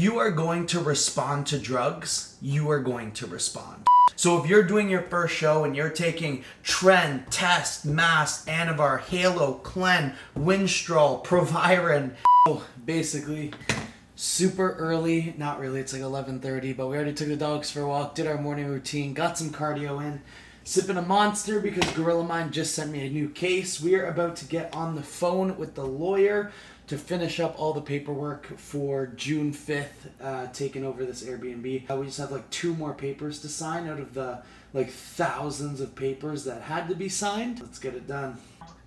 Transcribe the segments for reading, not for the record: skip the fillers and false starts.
You are going to respond to drugs. You are going to respond. So if you're doing your first show and you're taking Tren, Test, Mass, Anavar, Halo, Clen, Winstrol, Proviron, basically super early, not really, it's like 11:30, but we already took the dogs for a walk, did our morning routine, got some cardio in, sipping a Monster because Gorilla Mind just sent me a new case. We are about to get on the phone with the lawyer to finish up all the paperwork for June 5th, taking over this Airbnb. We just have like 2 more papers to sign out of the like thousands of papers that had to be signed. Let's get it done.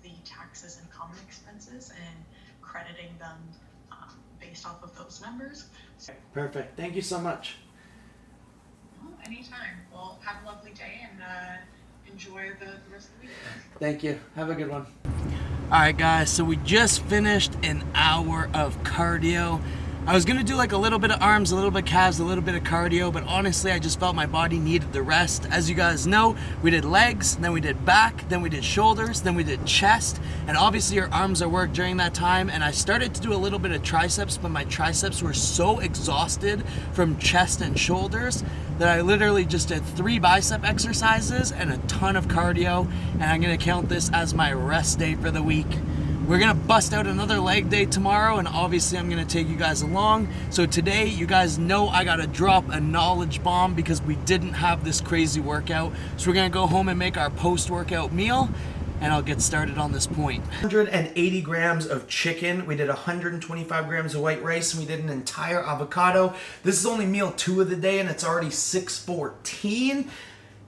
The taxes and common expenses and crediting them based off of those numbers. Perfect. Thank you so much. Oh, anytime. Well, have a lovely day and enjoy the rest of the week. Thank you. Have a good one. Alright guys, so we just finished an hour of cardio. I was going to do like a little bit of arms, a little bit of calves, a little bit of cardio, but honestly I just felt my body needed the rest. As you guys know, we did legs, then we did back, then we did shoulders, then we did chest, and obviously your arms are worked during that time, and I started to do a little bit of triceps, but my triceps were so exhausted from chest and shoulders that I literally just did 3 bicep exercises and a ton of cardio, and I'm going to count this as my rest day for the week. We're gonna bust out another leg day tomorrow, and obviously I'm gonna take you guys along. So today, you guys know I gotta drop a knowledge bomb because we didn't have this crazy workout. So we're gonna go home and make our post-workout meal, and I'll get started on this point. 180 grams of chicken. We did 125 grams of white rice, and we did an entire avocado. This is only meal 2 of the day, and it's already 6:14.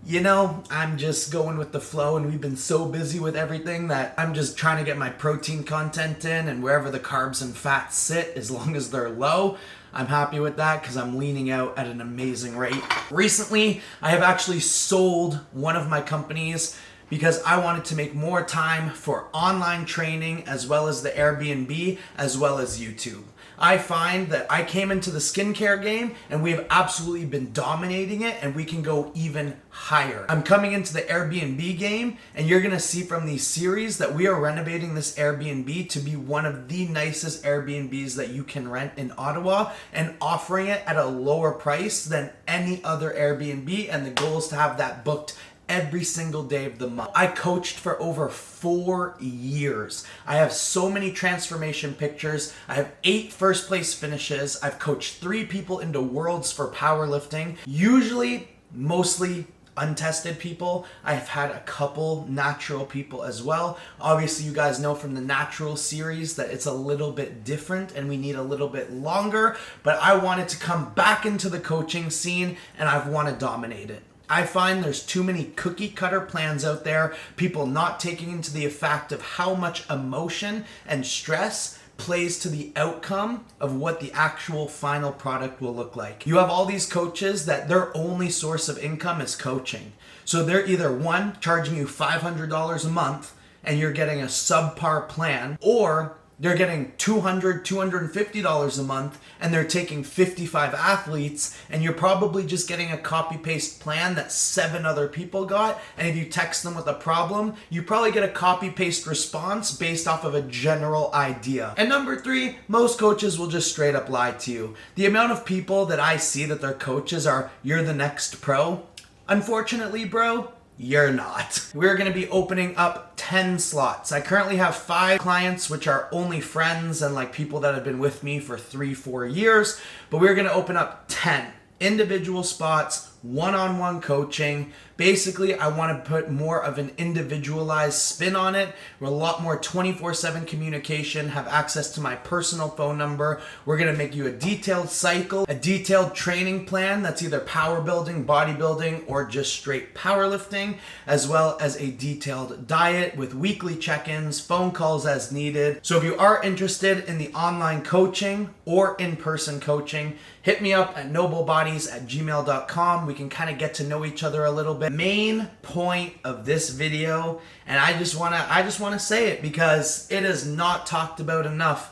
You know, I'm just going with the flow, and we've been so busy with everything that I'm just trying to get my protein content in, and wherever the carbs and fats sit, as long as they're low, I'm happy with that because I'm leaning out at an amazing rate. Recently, I have actually sold one of my companies because I wanted to make more time for online training as well as the Airbnb as well as YouTube. I find that I came into the skincare game and we have absolutely been dominating it, and we can go even higher. I'm coming into the Airbnb game, and you're gonna see from these series that we are renovating this Airbnb to be one of the nicest Airbnbs that you can rent in Ottawa, and offering it at a lower price than any other Airbnb, and the goal is to have that booked every single day of the month. I coached for over 4 years. I have so many transformation pictures. I have 8 first place finishes. I've coached 3 people into worlds for powerlifting. Usually, mostly untested people. I've had a couple natural people as well. Obviously, you guys know from the natural series that it's a little bit different and we need a little bit longer, but I wanted to come back into the coaching scene, and I want to dominate it. I find there's too many cookie cutter plans out there, people not taking into the fact of how much emotion and stress plays to the outcome of what the actual final product will look like. You have all these coaches that their only source of income is coaching. So they're either one, charging you $500 a month and you're getting a subpar plan, or they're getting $200, $250 a month, and they're taking 55 athletes, and you're probably just getting a copy-paste plan that 7 other people got, and if you text them with a problem, you probably get a copy-paste response based off of a general idea. And number 3, most coaches will just straight up lie to you. The amount of people that I see that their coaches are, "You're the next pro." Unfortunately, bro, you're not. We're gonna be opening up 10 slots. I currently have 5 clients, which are only friends and like people that have been with me for 3-4 years, but we're gonna open up 10 individual spots, one-on-one coaching. Basically, I want to put more of an individualized spin on it. We're a lot more 24/7 communication, have access to my personal phone number. We're going to make you a detailed cycle, a detailed training plan that's either power building, bodybuilding, or just straight powerlifting, as well as a detailed diet with weekly check-ins, phone calls as needed. So if you are interested in the online coaching or in-person coaching, hit me up at noblebodies@gmail.com. We can kind of get to know each other a little bit. Main point of this video, and I just want to say it because it is not talked about enough,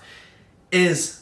is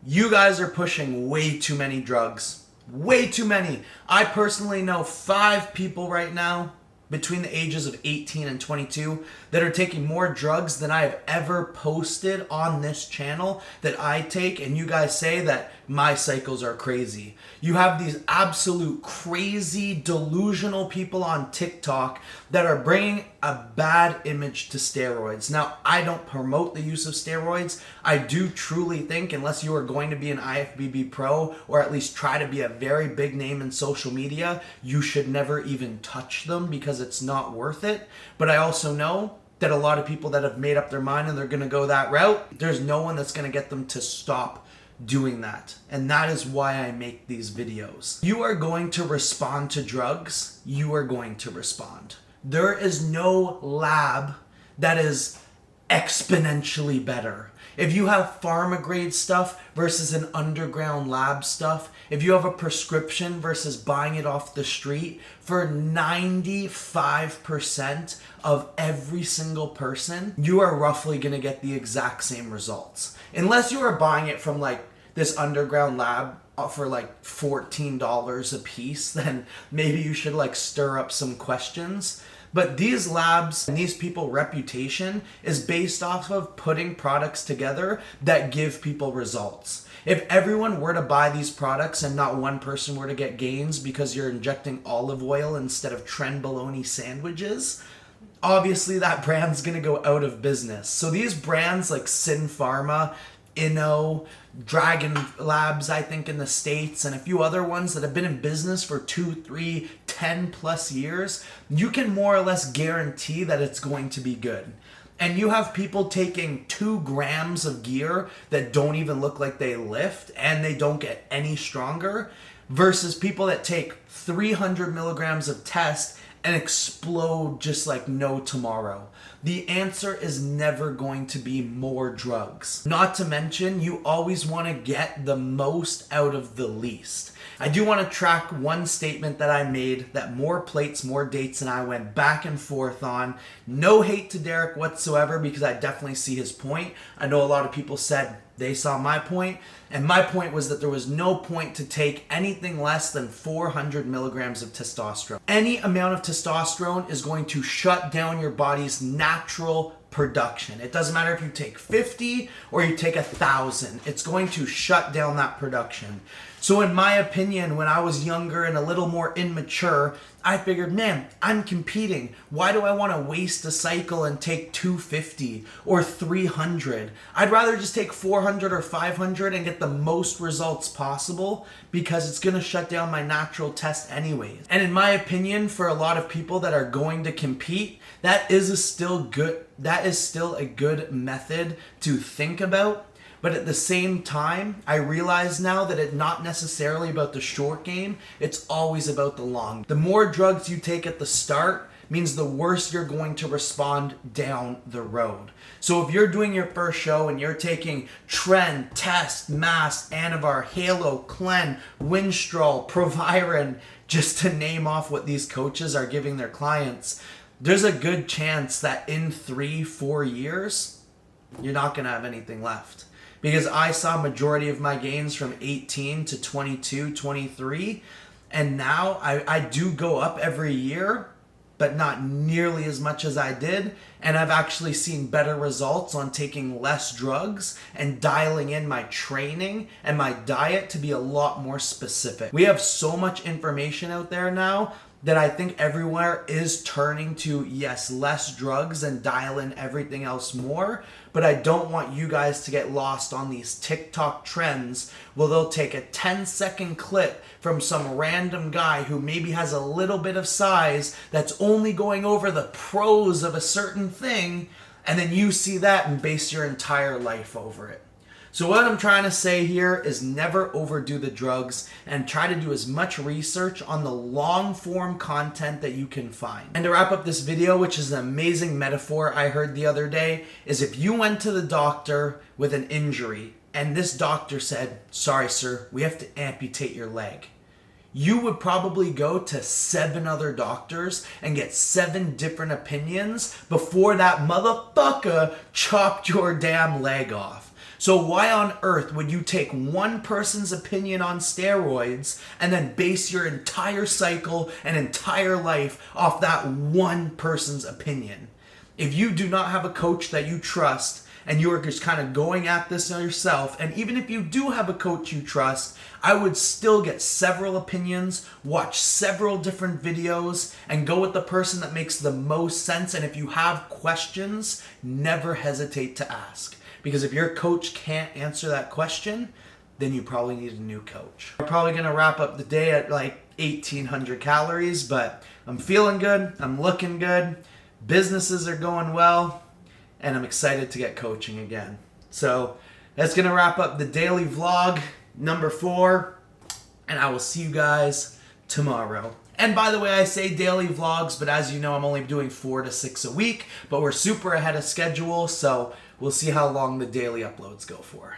you guys are pushing way too many drugs. Way too many. I personally know 5 people right now between the ages of 18 and 22 that are taking more drugs than I have ever posted on this channel that I take, and you guys say that my cycles are crazy. You have these absolute crazy delusional people on TikTok that are bringing a bad image to steroids. Now, I don't promote the use of steroids. I do truly think, unless you are going to be an IFBB pro or at least try to be a very big name in social media, you should never even touch them because it's not worth it. But I also know that a lot of people that have made up their mind and they're going to go that route, there's no one that's going to get them to stop doing that. And that is why I make these videos. You are going to respond to drugs. You are going to respond. There is no lab that is exponentially better. If you have pharma grade stuff versus an underground lab stuff, if you have a prescription versus buying it off the street, for 95% of every single person, you are roughly going to get the exact same results. Unless you are buying it from like this underground lab for like $14 a piece, then maybe you should like stir up some questions. But these labs and these people's reputation is based off of putting products together that give people results. If everyone were to buy these products and not one person were to get gains because you're injecting olive oil instead of trenbolone sandwiches, obviously that brand's gonna go out of business. So these brands like Sin Pharma, Inno, Dragon Labs, I think in the States, and a few other ones that have been in business for 2, 3, 10 plus years, you can more or less guarantee that it's going to be good. And you have people taking 2 grams of gear that don't even look like they lift and they don't get any stronger versus people that take 300 milligrams of test and explode just like no tomorrow. The answer is never going to be more drugs. Not to mention, you always want to get the most out of the least. I do want to track one statement that I made that more plates, more dates, and I went back and forth on. No hate to Derek whatsoever because I definitely see his point. I know a lot of people said they saw my point, and my point was that there was no point to take anything less than 400 milligrams of testosterone. Any amount of testosterone is going to shut down your body's natural production. It doesn't matter if you take 50 or you take 1,000, it's going to shut down that production. So in my opinion, when I was younger and a little more immature, I figured, man, I'm competing. Why do I want to waste a cycle and take 250 or 300? I'd rather just take 400 or 500 and get the most results possible because it's going to shut down my natural test anyways. And in my opinion, for a lot of people that are going to compete, that is still a good method to think about. But at the same time, I realize now that it's not necessarily about the short game, it's always about the long. The more drugs you take at the start means the worse you're going to respond down the road. So if you're doing your first show and you're taking Tren, Test, Mass, Anavar, Halo, Clen, Winstrol, Proviron, just to name off what these coaches are giving their clients, there's a good chance that in 3-4 years, you're not going to have anything left. Because I saw majority of my gains from 18 to 22, 23. And now I do go up every year, but not nearly as much as I did. And I've actually seen better results on taking less drugs and dialing in my training and my diet to be a lot more specific. We have so much information out there now that I think everywhere is turning to, yes, less drugs and dial in everything else more. But I don't want you guys to get lost on these TikTok trends where they'll take a 10-second clip from some random guy who maybe has a little bit of size that's only going over the pros of a certain thing, and then you see that and base your entire life over it. So what I'm trying to say here is never overdo the drugs and try to do as much research on the long form content that you can find. And to wrap up this video, which is an amazing metaphor I heard the other day, is if you went to the doctor with an injury and this doctor said, "Sorry sir, we have to amputate your leg," you would probably go to 7 other doctors and get 7 different opinions before that motherfucker chopped your damn leg off. So why on earth would you take one person's opinion on steroids and then base your entire cycle and entire life off that one person's opinion? If you do not have a coach that you trust and you are just kind of going at this yourself, and even if you do have a coach you trust, I would still get several opinions, watch several different videos, and go with the person that makes the most sense. And if you have questions, never hesitate to ask. Because if your coach can't answer that question, then you probably need a new coach. We're probably going to wrap up the day at like 1,800 calories, but I'm feeling good, I'm looking good, businesses are going well, and I'm excited to get coaching again. So that's going to wrap up the daily vlog number 4, and I will see you guys tomorrow. And by the way, I say daily vlogs, but as you know, I'm only doing 4 to 6 a week, but we're super ahead of schedule, so we'll see how long the daily uploads go for.